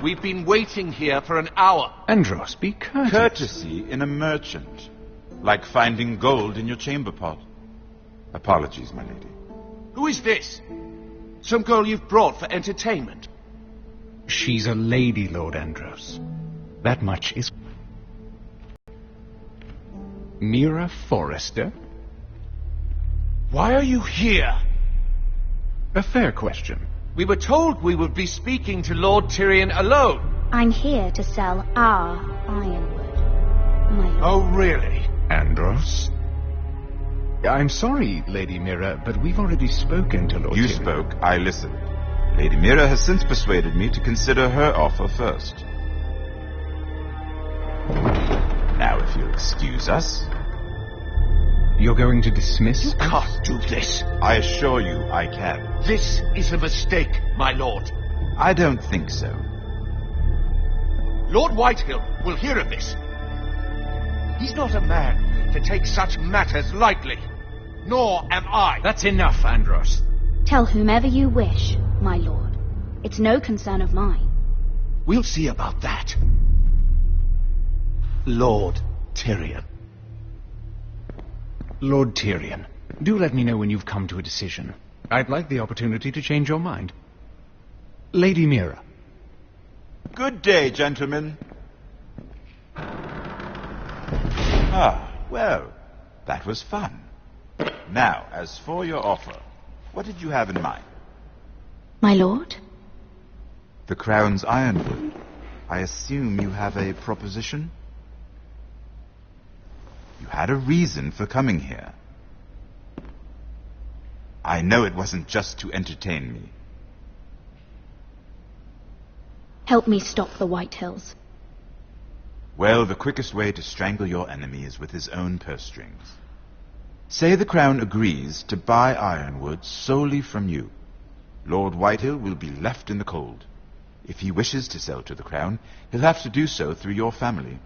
We've been waiting here for an hour. Andros, be courteous. Courtesy in a merchant. Like finding gold in your chamber pot. Apologies, my lady. Who is this? Some girl you've brought for entertainment? She's a lady, Lord Andros. That much is... Mira Forrester? Why are you here? A fair question. We were told we would be speaking to Lord Tyrion alone. I'm here to sell our ironwood, my lord. Oh, really? Andros? I'm sorry, Lady Mira, but we've already spoken to Lord You Tyrion. spoke, I listened. Lady Mira has since persuaded me to consider her offer first. Now, if you'll excuse us... You're going to dismiss... You can't do this. I assure you I can. This is a mistake, my lord. I don't think so. Lord Whitehill will hear of this. He's not a man to take such matters lightly. Nor am I. That's enough, Andros. Tell whomever you wish, my lord. It's no concern of mine. We'll see about that. Lord Tyrion. Lord Tyrion, do let me know when you've come to a decision. I'd like the opportunity to change your mind. Lady Mira. Good day, gentlemen. Ah, well, that was fun. Now, as for your offer, what did you have in mind? My lord? The Crown's ironwood. I assume you have a proposition? You had a reason for coming here. I know it wasn't just to entertain me. Help me stop the Whitehills. Well, the quickest way to strangle your enemy is with his own purse strings. Say the Crown agrees to buy ironwood solely from you. Lord Whitehill will be left in the cold. If he wishes to sell to the Crown, he'll have to do so through your family.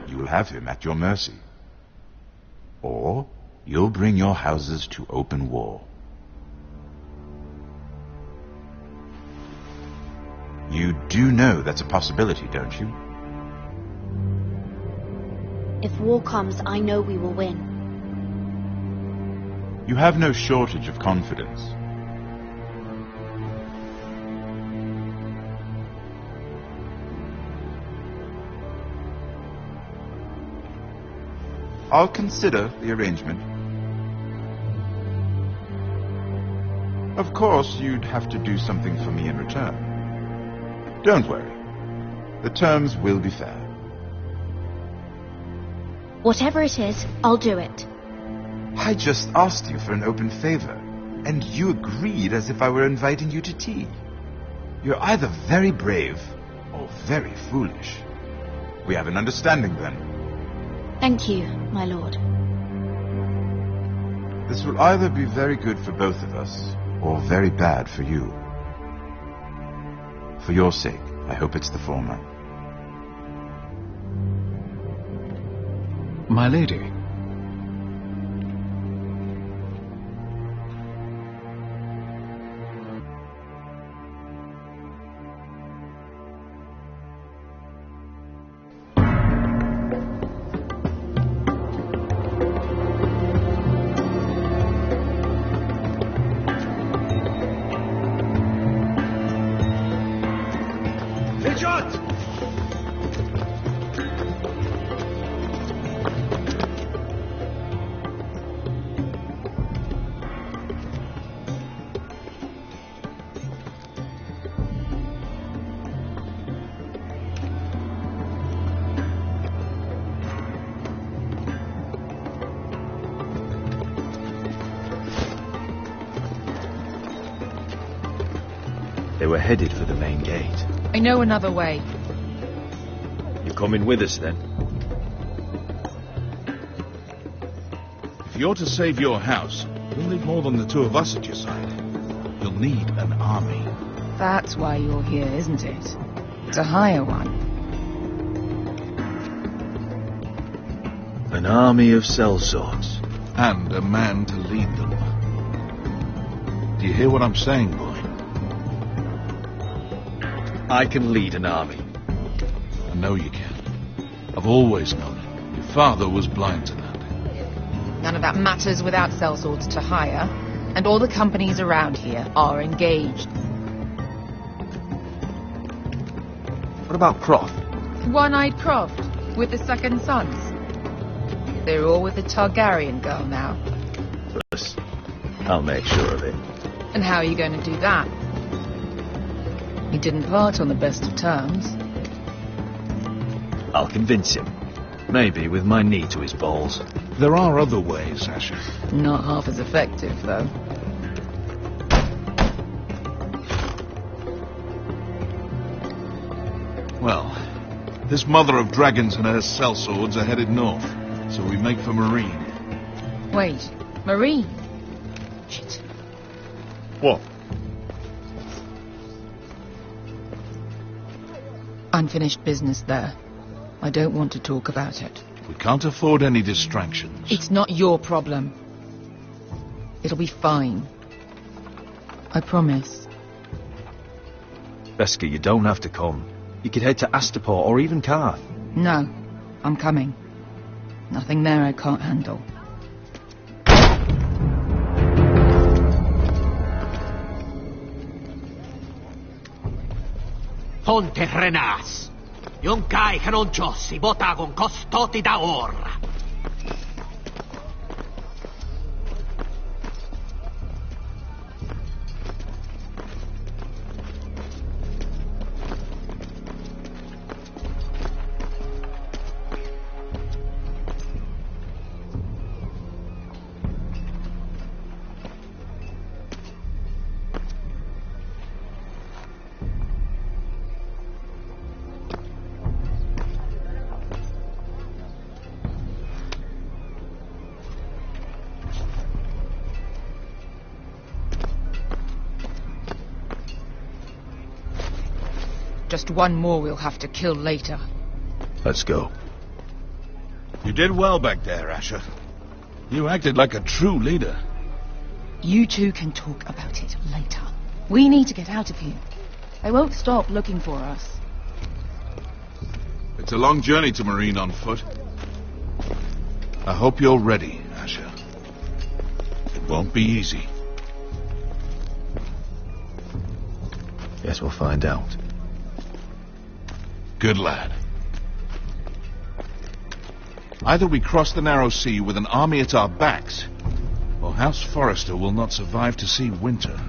You will have him at your mercy. Or you'll bring your houses to open war. You do know that's a possibility, don't you? If war comes, I know we will win. You have no shortage of confidence. I'll consider the arrangement. Of course, you'd have to do something for me in return. Don't worry. The terms will be fair. Whatever it is, I'll do it. I just asked you for an open favor, and you agreed as if I were inviting you to tea. You're either very brave or very foolish. We have an understanding then. Thank you, my lord. This will either be very good for both of us, or very bad for you. For your sake, I hope it's the former. My lady. They were headed for the main gate. I know another way. You're coming with us, then? If you're to save your house, you'll need more than the two of us at your side. You'll need an army. That's why you're here, isn't it? To hire one. An army of sellswords. And a man to lead them. Do you hear what I'm saying, boy? I can lead an army. I know you can. I've always known it. Your father was blind to that. None of that matters without sellswords to hire, and all the companies around here are engaged. What about Croft? One-eyed Croft, with the second sons. They're all with the Targaryen girl now. Russ, I'll make sure of it. And how are you going to do that? He didn't part on the best of terms. I'll convince him. Maybe with my knee to his balls. There are other ways, Asher. Not half as effective, though. Well, this mother of dragons and her sellswords are headed north, so we make for Marine. Wait, Marine? Shit. What? Unfinished business there. I don't want to talk about it. We can't afford any distractions. It's not your problem. It'll be fine. I promise. Beskha, you don't have to come. You could head to Astapor or even Karth. No, I'm coming. Nothing there I can't handle. Ponte Renas. Yonkai Hronchos, Botagon Costoti da Orra. Just one more we'll have to kill later. Let's go. You did well back there, Asher. You acted like a true leader. You two can talk about it later. We need to get out of here. They won't stop looking for us. It's a long journey to Marine on foot. I hope you're ready, Asher. It won't be easy. Guess we'll find out. Good lad. Either we cross the narrow sea with an army at our backs, or House Forrester will not survive to see winter.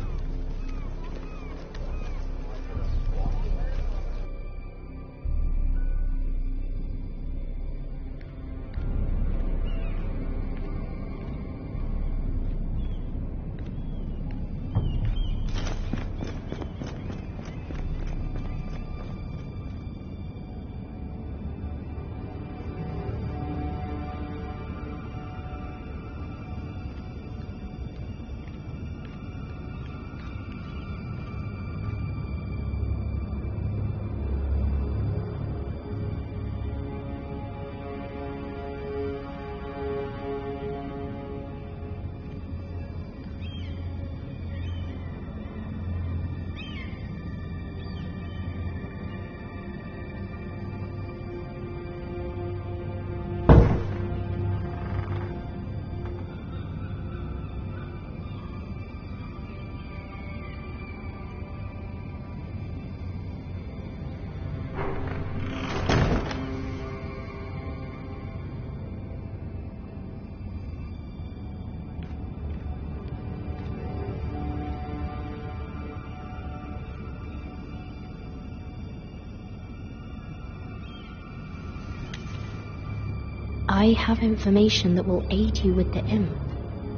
I have information that will aid you with the imp.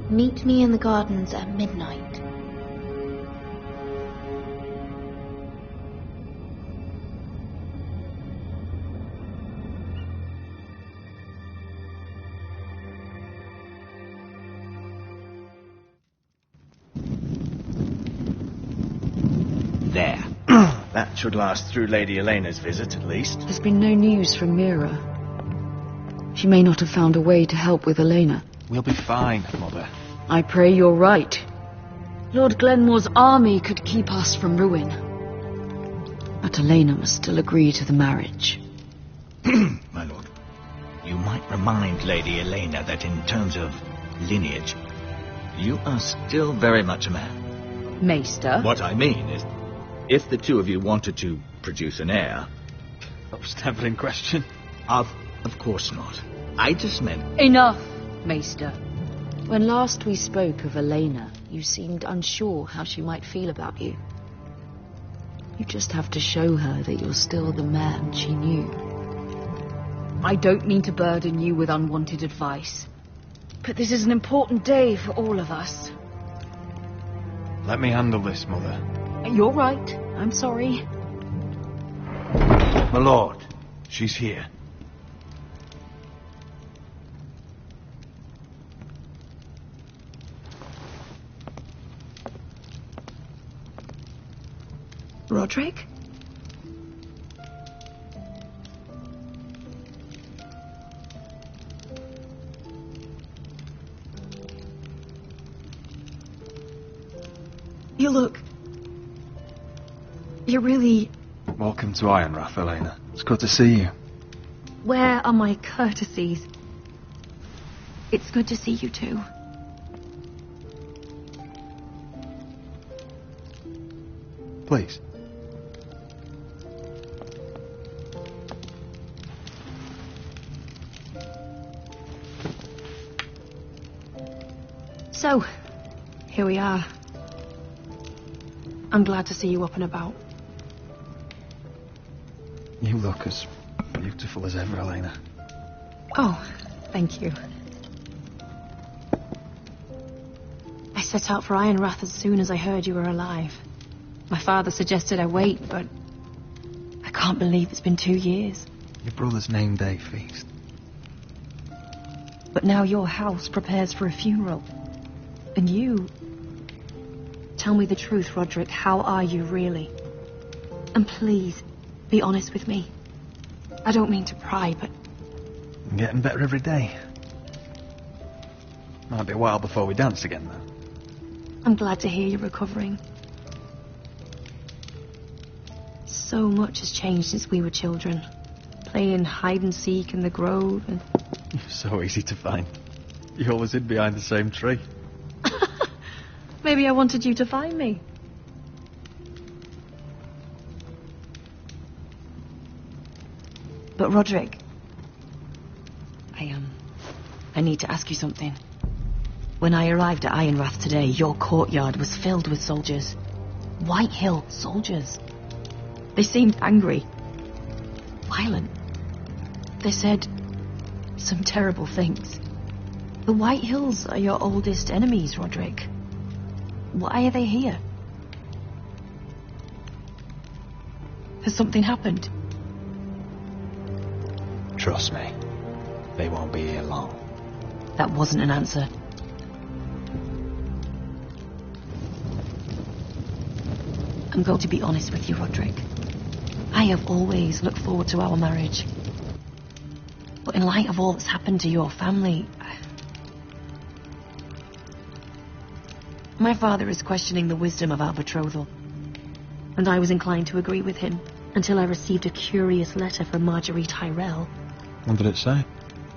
Meet me in the gardens at midnight. There. That should last through Lady Elena's visit, at least. There's been no news from Mira. She may not have found a way to help with Elena. We'll be fine, Mother. I pray you're right. Lord Glenmore's army could keep us from ruin. But But Elena must still agree to the marriage. My lord. You might remind Lady Elena that in terms of lineage, you are still very much a man. Maester? What I mean is, if the two of you wanted to produce an heir... That was never in question. Of course not. I just meant... Enough, Maester. When last we spoke of Elena, you seemed unsure how she might feel about you. You just have to show her that you're still the man she knew. I don't mean to burden you with unwanted advice, but this is an important day for all of us. Let me handle this, Mother. You're right. I'm sorry. My lord, she's here. Roderick? You look... You're really... Welcome to Ironrath, Elena. It's good to see you. Where are my courtesies? It's good to see you too. Please. So, here we are. I'm glad to see you up and about. You look as beautiful as ever, Elena. Oh, thank you. I set out for Ironrath as soon as I heard you were alive. My father suggested I wait, but I can't believe it's been 2 years. Your brother's name day feast. But now your house prepares for a funeral. And you... Tell me the truth, Roderick. How are you, really? And please, be honest with me. I don't mean to pry, but... I'm getting better every day. Might be a while before we dance again, though. I'm glad to hear you're recovering. So much has changed since we were children. Playing hide-and-seek in the grove and... You're so easy to find. You always hid behind the same tree. Maybe I wanted you to find me. But Roderick... I need to ask you something. When I arrived at Ironrath today, your courtyard was filled with soldiers. Whitehill soldiers. They seemed angry. Violent. They said some terrible things. The Whitehills are your oldest enemies, Roderick. Why are they here? Has something happened? Trust me, they won't be here long. That wasn't an answer. I'm going to be honest with you, Roderick. I have always looked forward to our marriage. But in light of all that's happened to your family... My father is questioning the wisdom of our betrothal. And I was inclined to agree with him until I received a curious letter from Marjorie Tyrell. What did it say?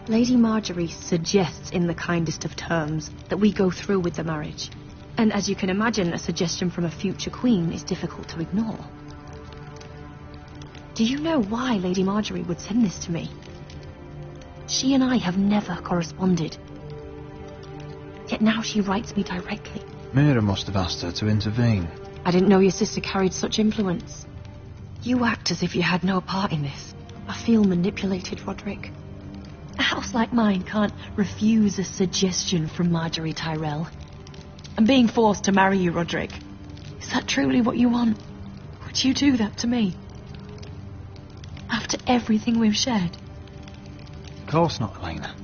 Lady Marjorie suggests in the kindest of terms that we go through with the marriage. And as you can imagine, a suggestion from a future queen is difficult to ignore. Do you know why Lady Marjorie would send this to me? She and I have never corresponded. Yet now she writes me directly. Mira must have asked her to intervene. I didn't know your sister carried such influence. You act as if you had no part in this. I feel manipulated, Roderick. A house like mine can't refuse a suggestion from Marjorie Tyrell. I'm being forced to marry you, Roderick. Is that truly what you want? Would you do that to me? After everything we've shared? Of course not, Elena.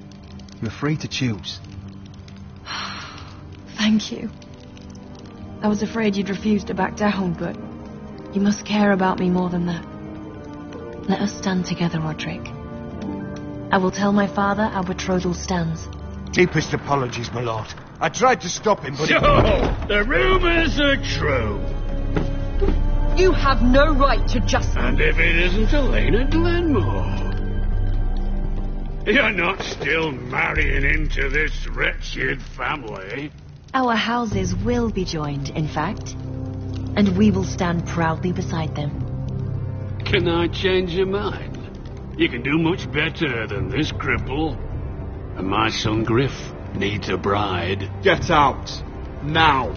You're free to choose. Thank you. I was afraid you'd refuse to back down, but you must care about me more than that. Let us stand together, Roderick. I will tell my father our betrothal stands. Deepest apologies, my lord. I tried to stop him, but... So, the rumours are true. You have no right to just... And if it isn't Elena Glenmore? You're not still marrying into this wretched family. Our houses will be joined, in fact. And we will stand proudly beside them. Can I change your mind? You can do much better than this cripple. And my son Griff needs a bride. Get out. Now.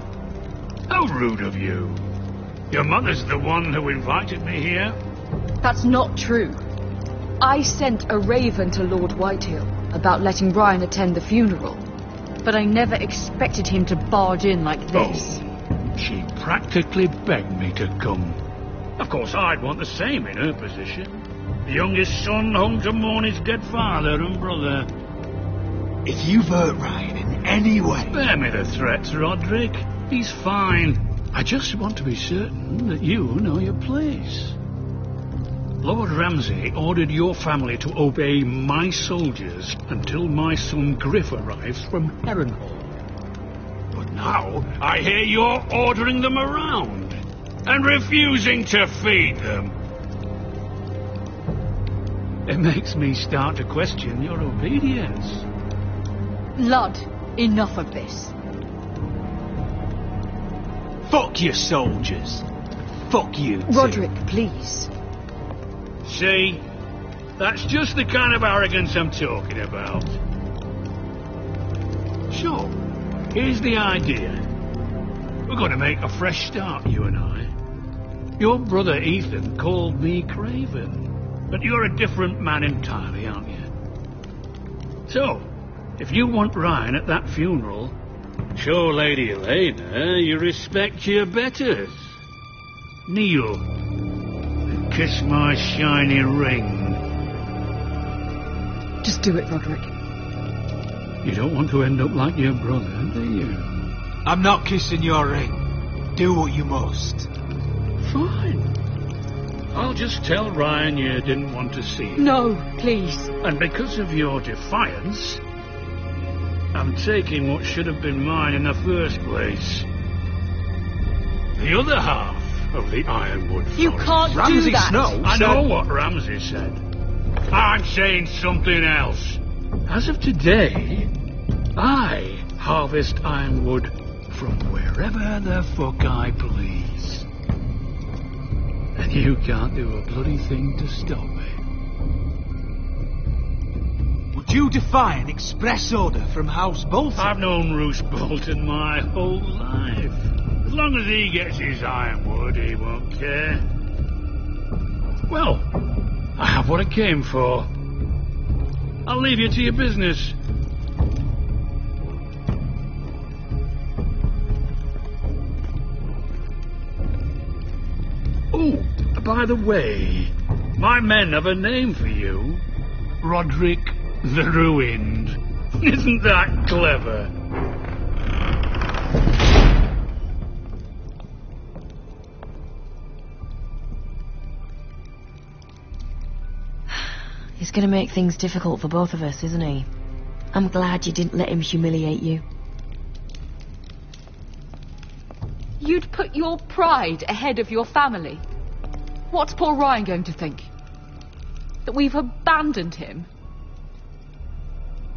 How rude of you. Your mother's the one who invited me here. That's not true. I sent a raven to Lord Whitehill about letting Brian attend the funeral. But I never expected him to barge in like this. Oh, she practically begged me to come. Of course, I'd want the same in her position. The youngest son home to mourn his dead father and brother. If you've hurt Ryan in any way... Spare me the threats, Roderick. He's fine. I just want to be certain that you know your place. Lord Ramsay ordered your family to obey my soldiers until my son Griff arrives from Harrenhal. But now I hear you're ordering them around and refusing to feed them. It makes me start to question your obedience. Lud, enough of this. Fuck your soldiers. Fuck you too. Roderick, please. See? That's just the kind of arrogance I'm talking about. So, here's the idea. We're going to make a fresh start, you and I. Your brother Ethan called me Craven, but you're a different man entirely, aren't you? So, if you want Ryan at that funeral, show Lady Elena you respect your betters. Kneel and kiss my shiny ring. Just do it, Roderick. You don't want to end up like your brother, do you? I'm not kissing your ring. Do what you must. Fine. I'll just tell Ryan you didn't want to see him. No, please. And because of your defiance, I'm taking what should have been mine in the first place. The other half of the Ironwood Forest. You can't Ramsay do that. Snow I said... know what Ramsay said. I'm saying something else. As of today, I harvest ironwood from wherever the fuck I please. And you can't do a bloody thing to stop me. Would you defy an express order from House Bolton? I've known Roose Bolton my whole life. As long as he gets his ironwood, he won't care. Well, I have what I came for. I'll leave you to your business. Oh, by the way, my men have a name for you. Roderick the Ruined. Isn't that clever? He's gonna make things difficult for both of us, isn't he? I'm glad you didn't let him humiliate you. You'd put your pride ahead of your family. What's poor Ryan going to think? That we've abandoned him?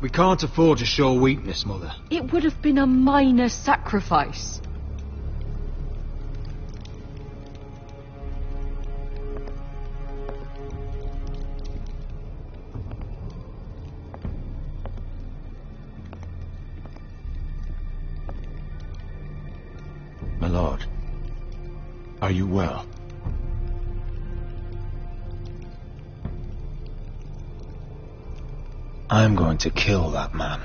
We can't afford to show weakness, Mother. It would have been a minor sacrifice. My lord, are you well? I'm going to kill that man.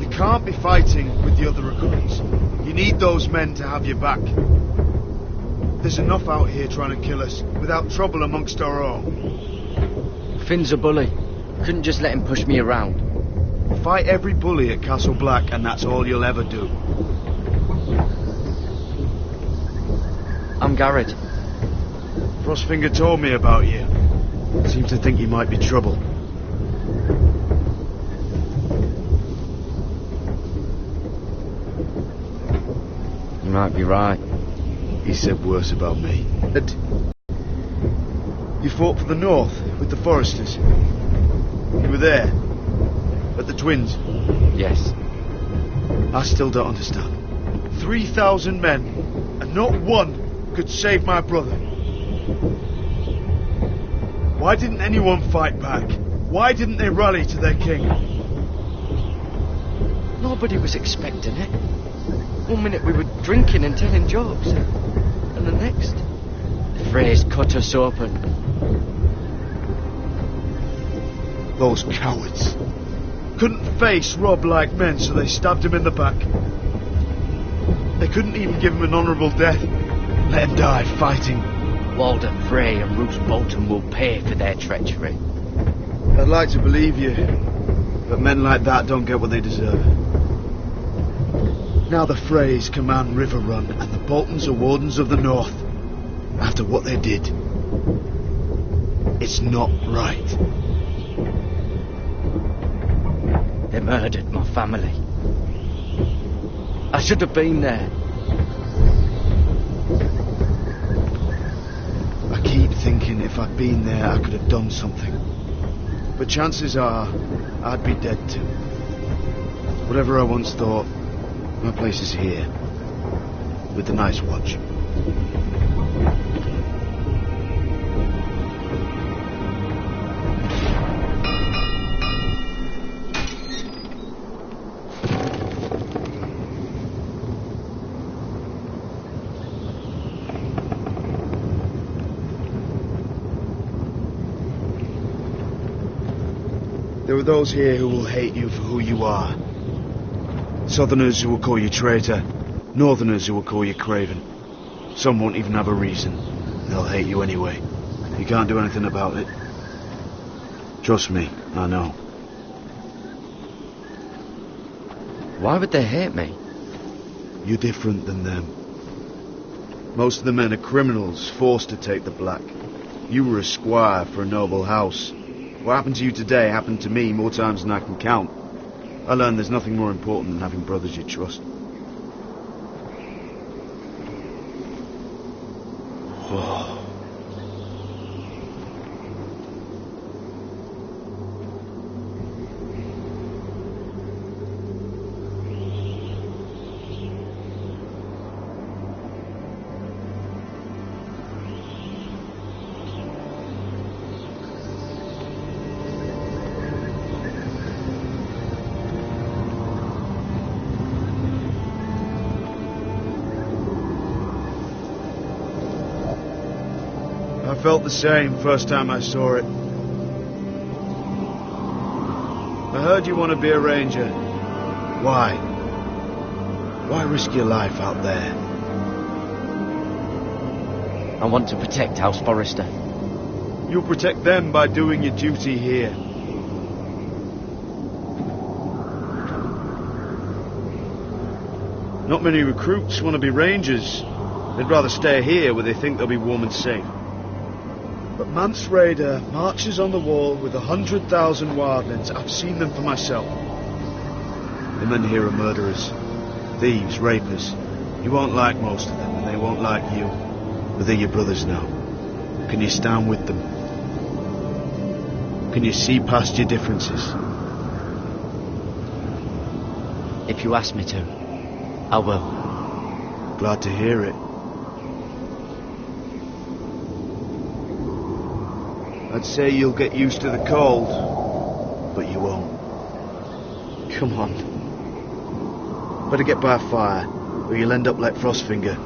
You can't be fighting with the other recruits. You need those men to have your back. There's enough out here trying to kill us, without trouble amongst our own. Finn's a bully. Couldn't just let him push me around. Fight every bully at Castle Black, and that's all you'll ever do. I'm Garrett. Frostfinger told me about you. Seemed to think you might be trouble. You might be right. He said worse about me. You fought for the North with the Foresters. You were there. At the Twins. Yes. I still don't understand. 3,000 men, and not one could save my brother. Why didn't anyone fight back? Why didn't they rally to their king? Nobody was expecting it. One minute we were drinking and telling jokes, and the next, the Freys cut us open. Those cowards. Couldn't face Robb like men, so they stabbed him in the back. They couldn't even give him an honourable death. Let him die fighting. Walder Frey and Roose Bolton will pay for their treachery. I'd like to believe you, but men like that don't get what they deserve. Now the Freys command Riverrun, and the Boltons are Wardens of the North. After what they did, it's not right. They murdered my family. I should have been there. I keep thinking if I'd been there, I could have done something. But chances are, I'd be dead too. Whatever I once thought, my place is here. With the Night's Watch. There are those here who will hate you for who you are. Southerners who will call you traitor. Northerners who will call you craven. Some won't even have a reason. They'll hate you anyway. You can't do anything about it. Trust me, I know. Why would they hate me? You're different than them. Most of the men are criminals, forced to take the black. You were a squire for a noble house. What happened to you today happened to me more times than I can count. I learned there's nothing more important than having brothers you trust. Oh. I felt the same first time I saw it. I heard you want to be a ranger. Why? Why risk your life out there? I want to protect House Forrester. You'll protect them by doing your duty here. Not many recruits want to be rangers. They'd rather stay here where they think they'll be warm and safe. But Mance Rayder marches on the wall with 100,000 wildlings. I've seen them for myself. The men here are murderers, thieves, rapers. You won't like most of them, and they won't like you. But they're your brothers now. Can you stand with them? Can you see past your differences? If you ask me to, I will. Glad to hear it. I'd say you'll get used to the cold, but you won't. Come on. Better get by a fire, or you'll end up like Frostfinger.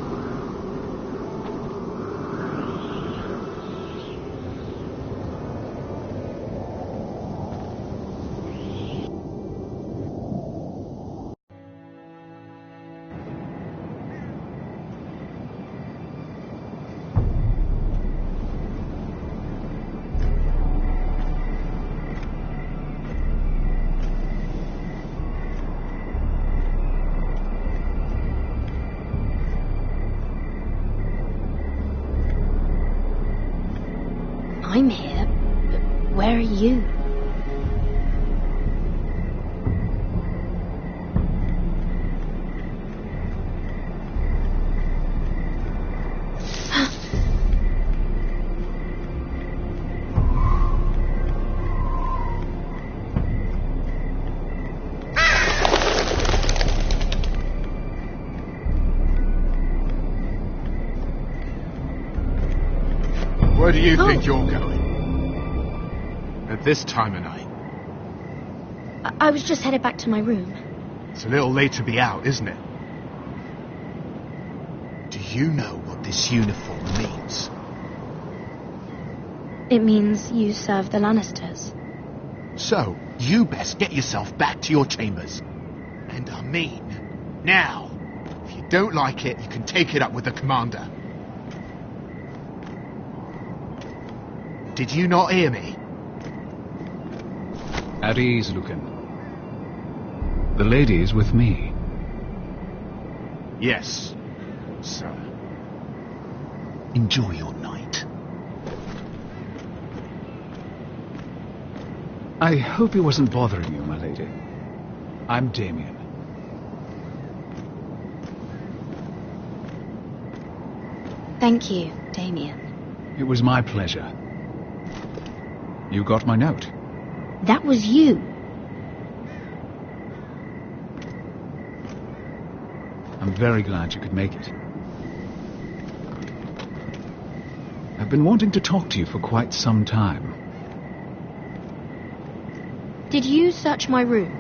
you. Where do you think you're going? At this time of night? I was just headed back to my room. It's a little late to be out, isn't it? Do you know what this uniform means? It means you serve the Lannisters. So, you best get yourself back to your chambers. And I mean, now. If you don't like it, you can take it up with the commander. Did you not hear me? At ease, Lucan. The lady is with me. Yes, sir. Enjoy your night. I hope he wasn't bothering you, my lady. I'm Damien. Thank you, Damien. It was my pleasure. You got my note. That was you. I'm very glad you could make it. I've been wanting to talk to you for quite some time. Did you search my room?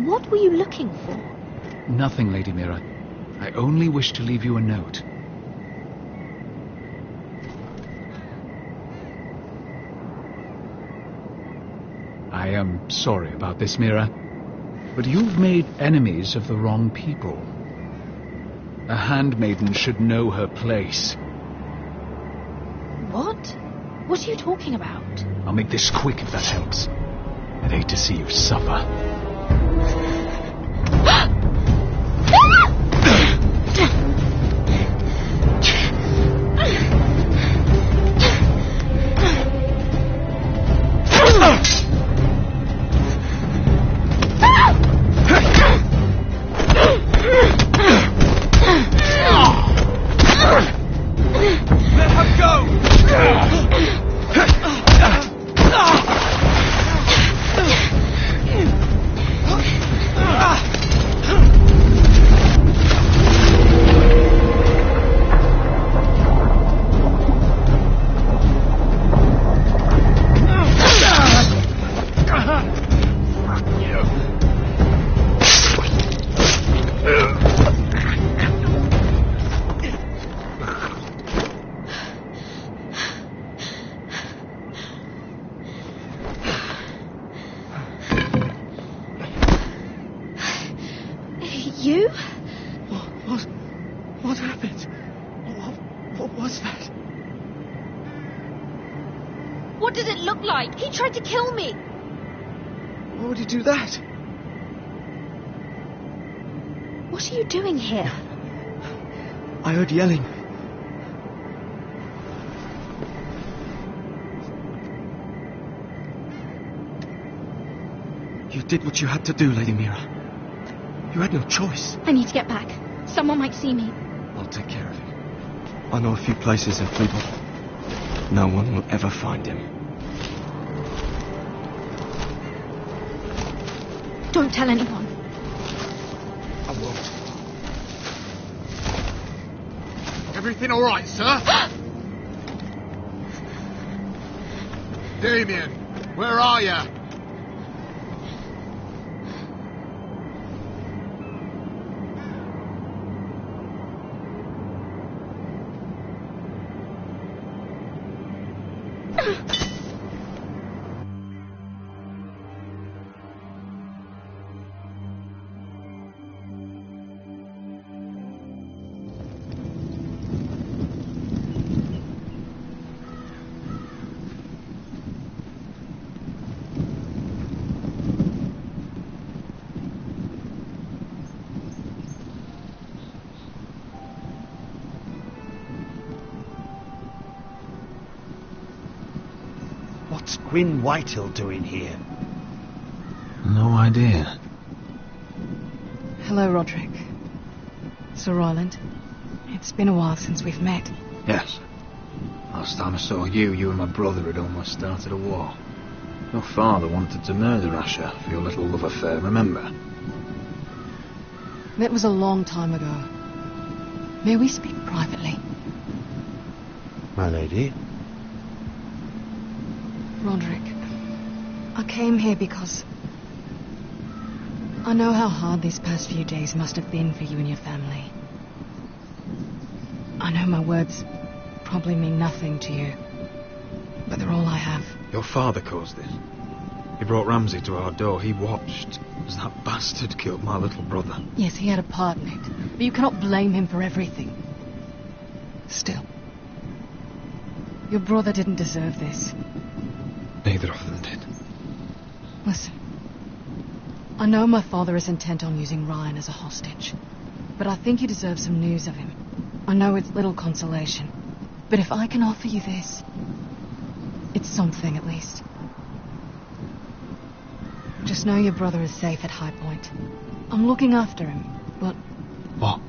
What were you looking for? Nothing, Lady Mira. I only wish to leave you a note. I am sorry about this, Mira, but you've made enemies of the wrong people. A handmaiden should know her place. What? What are you talking about? I'll make this quick if that helps. I'd hate to see you suffer. You? What happened? What was that? What does it look like? He tried to kill me. Why would he do that? What are you doing here? I heard yelling. You did what you had to do, Lady Mira. You had no choice. I need to get back. Someone might see me. I'll take care of it. I know a few places in Fleetwood. No one will ever find him. Don't tell anyone. I won't. Everything all right, sir? Damien, where are you? What's Gwyn Whitehill doing here? No idea. Hello, Roderick. Sir Royland. It's been a while since we've met. Yes. Last time I saw you and my brother had almost started a war. Your father wanted to murder Asher for your little love affair, remember? That was a long time ago. May we speak privately? My lady? Roderick, I came here because I know how hard these past few days must have been for you and your family. I know my words probably mean nothing to you, but they're all I have. Your father caused this. He brought Ramsay to our door. He watched as that bastard killed my little brother. Yes, he had a part in it, but you cannot blame him for everything. Still, your brother didn't deserve this. Neither of them did. Listen, I know my father is intent on using Ryan as a hostage, but I think you deserve some news of him. I know it's little consolation, but if I can offer you this, it's something at least. Just know your brother is safe at High Point. I'm looking after him, but... What?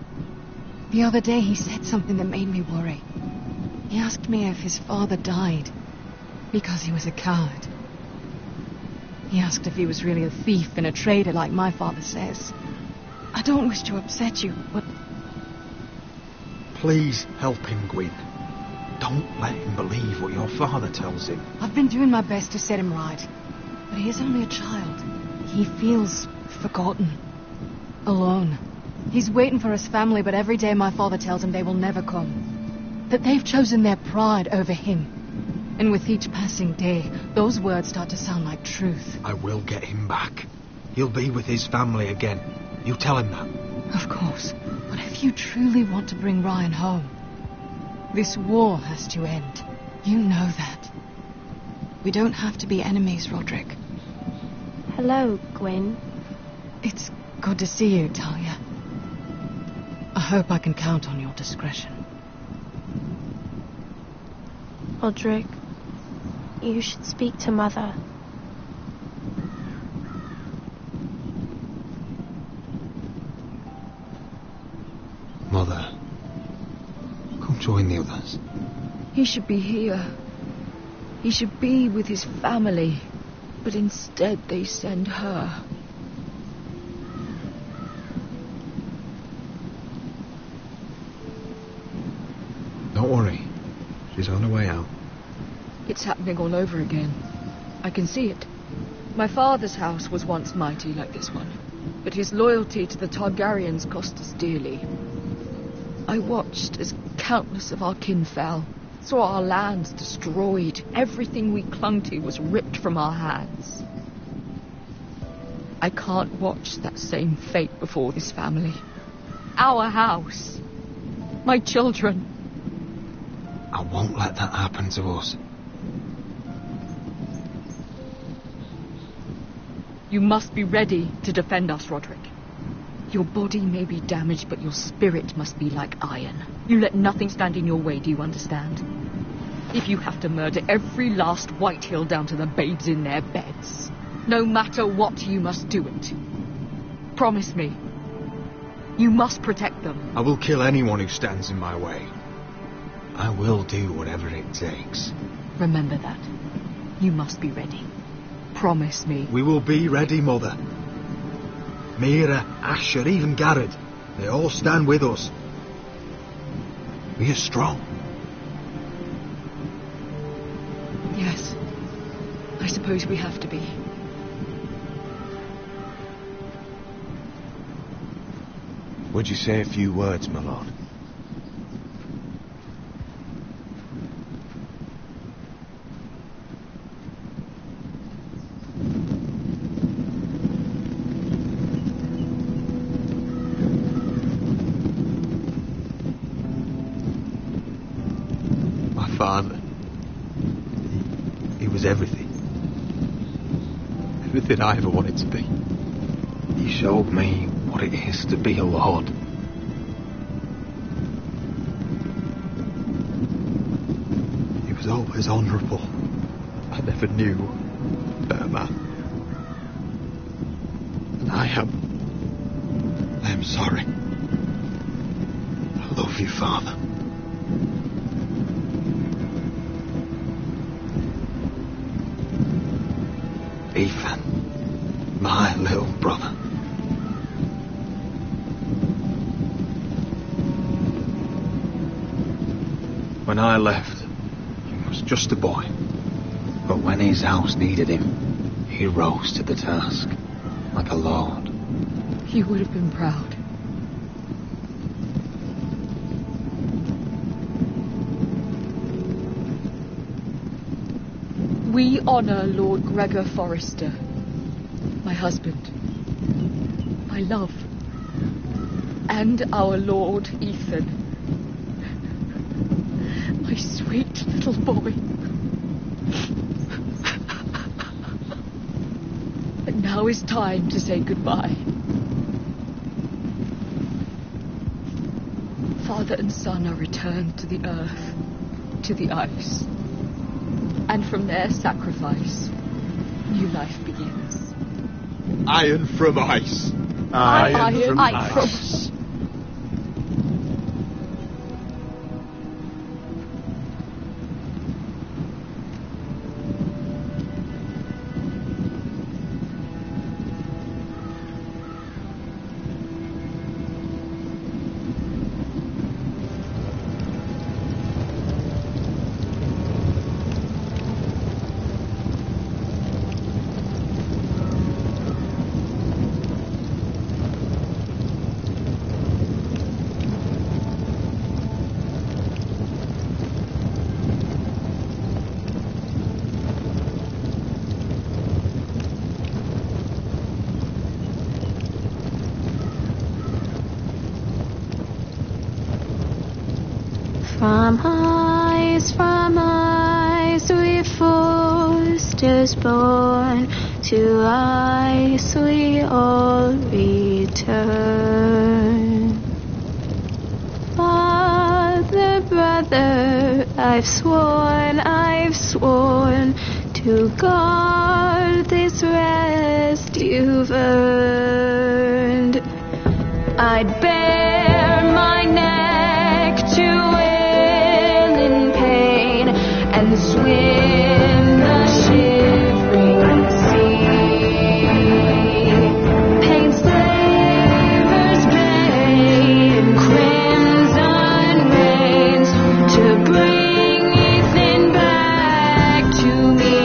The other day he said something that made me worry. He asked me if his father died because he was a coward. He asked if he was really a thief and a traitor like my father says. I don't wish to upset you, but... Please help him, Gwyn. Don't let him believe what your father tells him. I've been doing my best to set him right, but he is only a child. He feels forgotten, alone. He's waiting for his family, but every day my father tells him they will never come. That they've chosen their pride over him. And with each passing day, those words start to sound like truth. I will get him back. He'll be with his family again. You tell him that. Of course. But if you truly want to bring Ryan home, this war has to end. You know that. We don't have to be enemies, Roderick. Hello, Gwyn. It's good to see you, Talia. I hope I can count on your discretion. Roderick, you should speak to Mother. Mother, come join the others. He should be here. He should be with his family. But instead they send her. Don't worry. She's on her way out. It's happening all over again. I can see it. My father's house was once mighty like this one, but his loyalty to the Targaryens cost us dearly. I watched as countless of our kin fell, saw our lands destroyed, everything we clung to was ripped from our hands. I can't watch that same fate before this family. Our house. My children. I won't let that happen to us. You must be ready to defend us, Roderick. Your body may be damaged, but your spirit must be like iron. You let nothing stand in your way, do you understand? If you have to murder every last Whitehill down to the babes in their beds, no matter what, you must do it. Promise me. You must protect them. I will kill anyone who stands in my way. I will do whatever it takes. Remember that. You must be ready. Promise me. We will be ready, Mother. Mira, Asher, even Garrett. They all stand with us. We are strong. Yes. I suppose we have to be. Would you say a few words, my lord? Father. He was everything. Everything I ever wanted to be. He showed me what it is to be a lord. He was always honourable, I never knew Irma. And I am sorry. I love you, Father. Ethan, my little brother. When I left, he was just a boy. But when his house needed him, he rose to the task, like a lord. He would have been proud. We honor Lord Gregor Forrester, my husband, my love, and our Lord Ethan, my sweet little boy. But now is time to say goodbye. Father and son are returned to the earth, to the ice. And from their sacrifice, new life begins. Iron from ice. Iron from ice. From ice we Forsters born, to ice we all return. Father, brother, I've sworn to guard this rest you've earned. I'd bare my neck to and swim the shivering sea. Paint slavers play in crimson rains to bring Ethan back to me.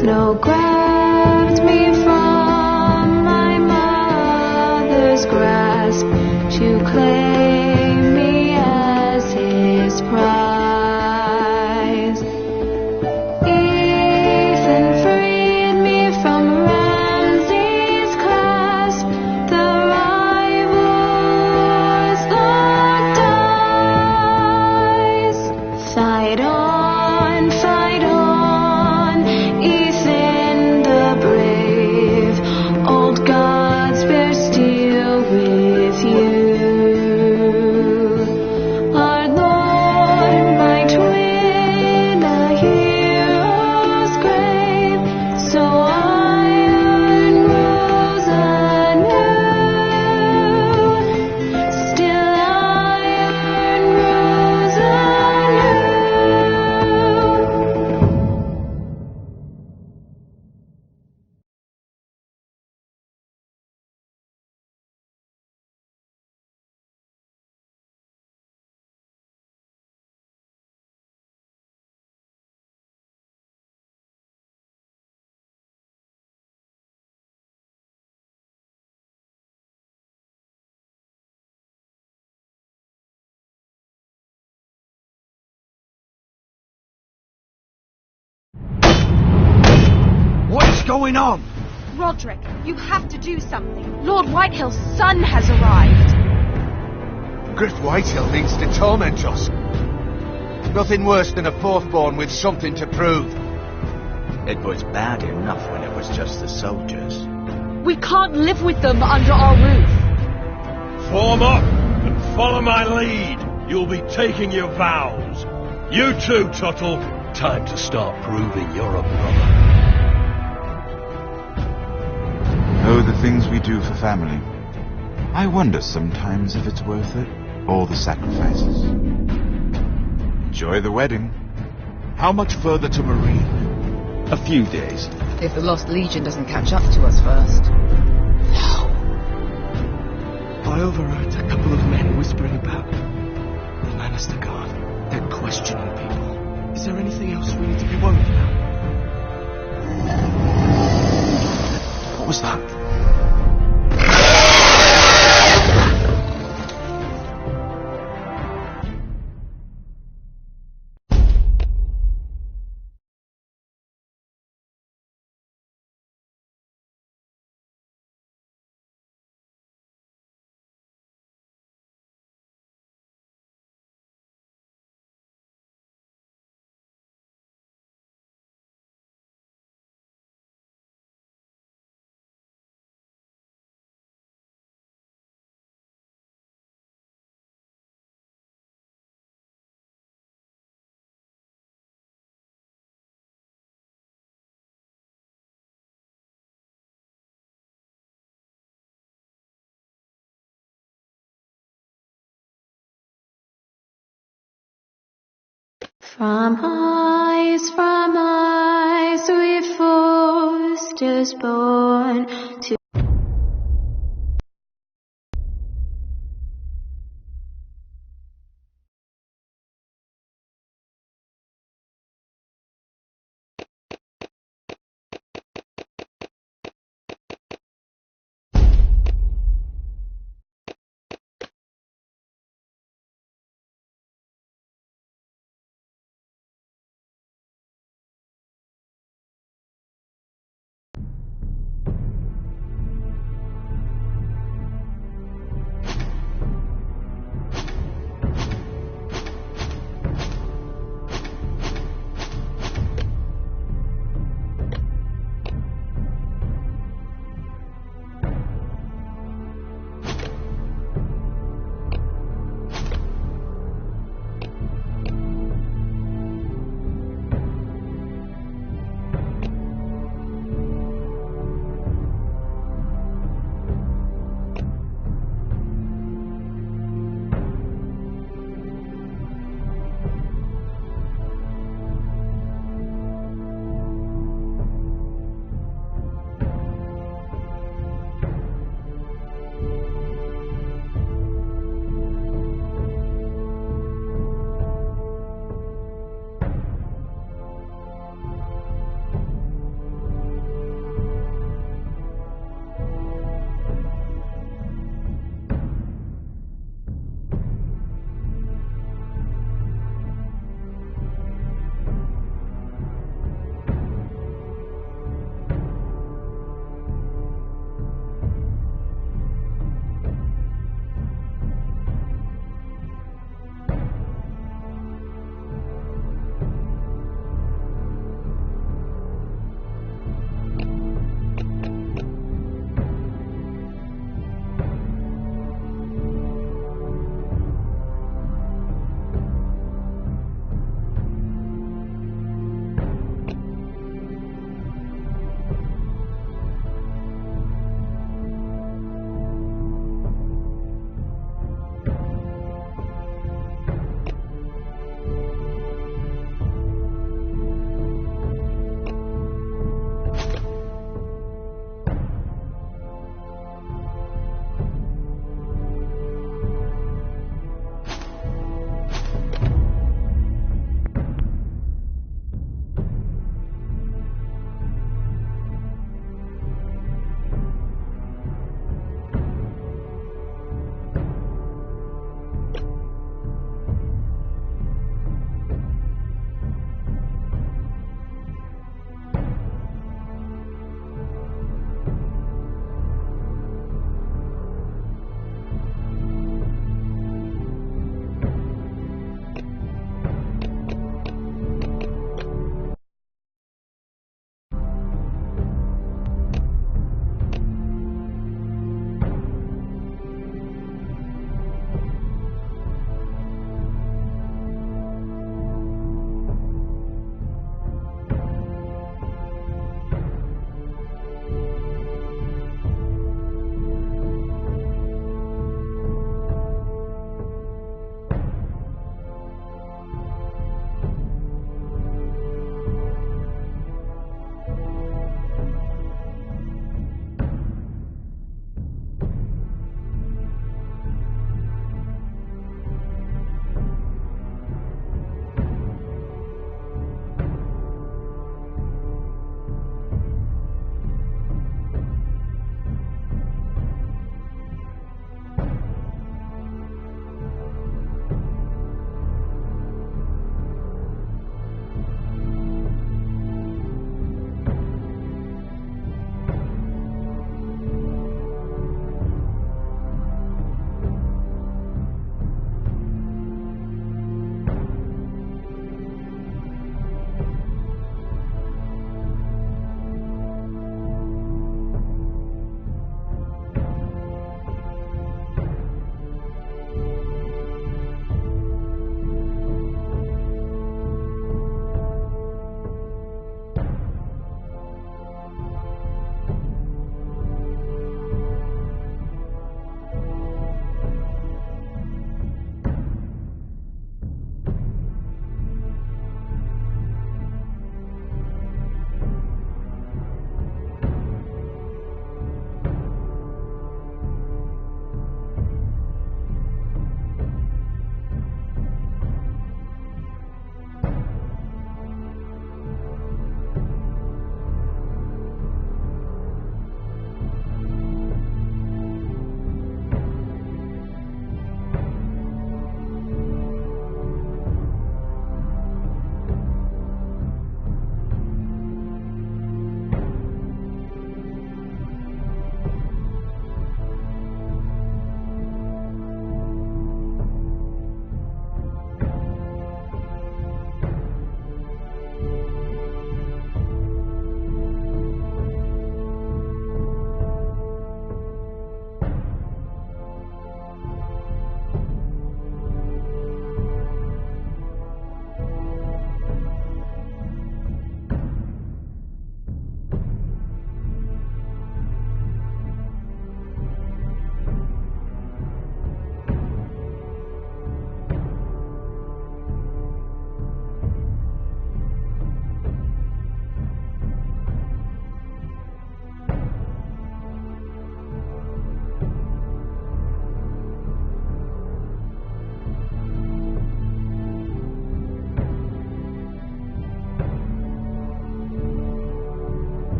Snow grabbed me from my mother's grasp to claim me as his prize. What's going on? Roderick, you have to do something. Lord Whitehill's son has arrived. Griff Whitehill means to torment us. Nothing worse than a fourthborn with something to prove. It was bad enough when it was just the soldiers. We can't live with them under our roof. Form up and follow my lead. You'll be taking your vows. You too, Tuttle. time to start proving you're a brother. Oh, the things we do for family. I wonder sometimes if it's worth it, all the sacrifices. Enjoy the wedding. How much further to Marine? A few days. If the Lost Legion doesn't catch up to us first. I overheard a couple of men whispering about the Lannister Guard. They're questioning people. Is there anything else we need to be worried about? What was that? From eyes we've forced us born to